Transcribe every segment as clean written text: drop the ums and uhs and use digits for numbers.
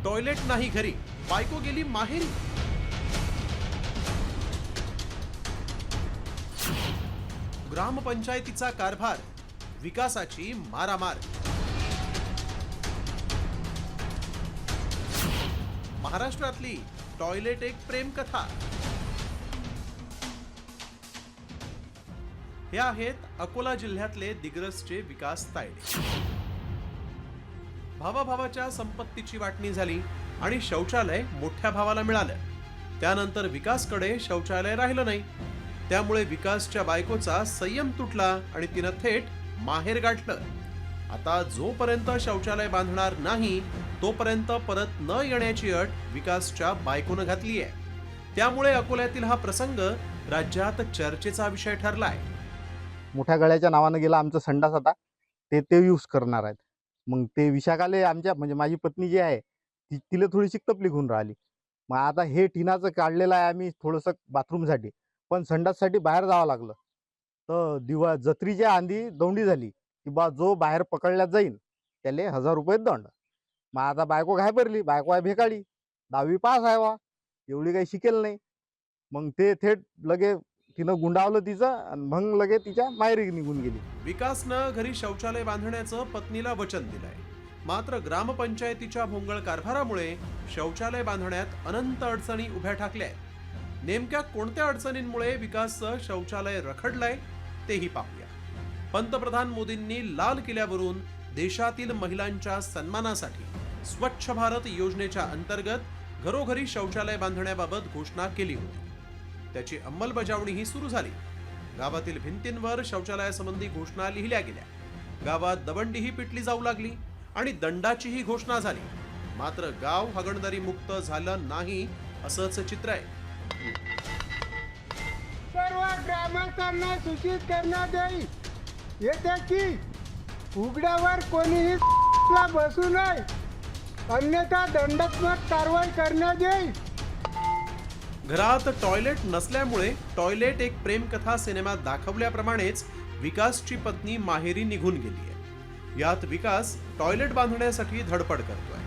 Toilet नाही घरी, बायको गेली माहेरी। ग्रामपंचायतीचा कारभार, विकासाची मारामार। महाराष्ट्रातली टॉयलेट एक प्रेम कथा। हे आहेत अकोला जिल्ह्यातले दिग्रसचे विकास तायडे। भावाभावाच्या संपत्तीची वाटणी झाली आणि शौचालय मोठ्या भावाला मिळालं। त्यानंतर विकासकडे शौचालय राहिलं नाही, त्यामुळे विकासच्या बायकोचा संयम तुटला आणि तिनं थेट माहेर गाठलं। आता जोपर्यंत शौचालय बांधणार नाही तोपर्यंत परत न येण्याची अट विकासच्या बायकोनं घातली आहे। त्यामुळे अकोल्यातील हा प्रसंग राज्यात चर्चेचा विषय ठरलाय। मोठ्या गळ्याच्या नावानं गेला आमचं संडास, आता ते यूज करणार आहेत। मग ते विशाखाले आमच्या म्हणजे माझी पत्नी जी आहे तिला थोडीशी तकलीफ होऊन राहिली। मग आता हे टिनाचं काढलेलं आहे आम्ही थोडंसं बाथरूमसाठी, पण संडाससाठी बाहेर जावं लागलं। तर जत्रीच्या आंधी दौंडी झाली की बा जो बाहेर पकडल्या जाईल त्याला 1000 रुपये दंड। मग आता बायको घाबरली, बायको आहे भेकाडी, 10वी पास आहे वा, एवढी काही शिकेल नाही। मग ते थेट लगे तिनं गुंडावलं तिचं आणि मग लगे तिच्या माहेरी निघून गेली। विकासनं घरी शौचालय बांधण्याचं पत्नीला वचन दिलंय, मात्र ग्रामपंचायतीच्या भोंगळ कारभारामुळे शौचालय बांधण्यात अनंत अडचणी उभ्या ठाकल्या आहेत। नेमक्या कोणत्या अडचणींमुळे विकासचं शौचालय रखडलंय तेही पाहूया। पंतप्रधान मोदींनी लाल किल्ल्यावरून देशातील महिलांच्या सन्मानासाठी स्वच्छ भारत योजनेच्या अंतर्गत घरोघरी शौचालय बांधण्याबाबत घोषणा केली होती। त्याची अंमलबजावणीही सुरू झाली। गावातील भिंतींवर शौचालयासंबंधी घोषणा लिहिल्या गेल्या, गावात दबंडीही पिटली जाऊ लागली आणि दंडाचीही घोषणा झाली। मात्र गाव हागणदारी मुक्त झालं नाही असंच चित्र आहे। सर्व ग्रामस्थांना सूचित करण्यात येईल येते की उघड्यावर कोणीही बसू नये, अन्यथा दंडात्मक कारवाई करण्यात येईल। घरात टॉयलेट नसल्यामुळे टॉयलेट एक प्रेमकथा सिनेमात दाखवल्याप्रमाणेच विकासची पत्नी माहेरी निघून गेली आहे। यात विकास टॉयलेट बांधण्यासाठी धडपड करतोय,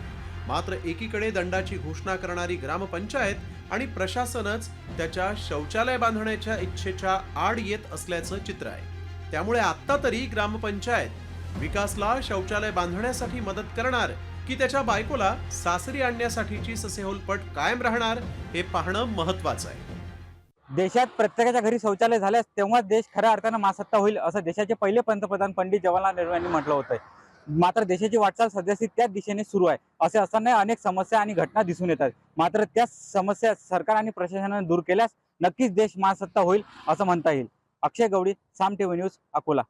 मात्र एकीकडे दंडाची घोषणा करणारी ग्रामपंचायत आणि प्रशासनच त्याच्या शौचालय बांधण्याच्या इच्छेच्या आड येत असल्याचं चित्र आहे। त्यामुळे आता तरी ग्रामपंचायत विकासला शौचालय बांधण्यासाठी मदत करणार की त्याच्या बायकोला सासरी आणण्यासाठीची ससेहोलपट कायम राहणार हे पाहणं महत्त्वाचं आहे। देशात प्रत्येकाच्या घरी शौचालय झाल्यास तेव्हा देश खऱ्या अर्थानं महासत्ता होईल असं देशाचे पहिले पंतप्रधान पंडित जवाहरलाल नेहरू यांनी म्हटलं होतं। मात्र देशाची वाटचाल सध्याची त्याच दिशेने सुरू आहे। असे असताना अनेक समस्या आणि घटना दिसून येतात, मात्र त्या समस्या सरकार आणि प्रशासनाने दूर केल्यास नक्कीच देश महासत्ता होईल असं म्हणता येईल। अक्षय गवडी, साम टीव्ही न्यूज, अकोला।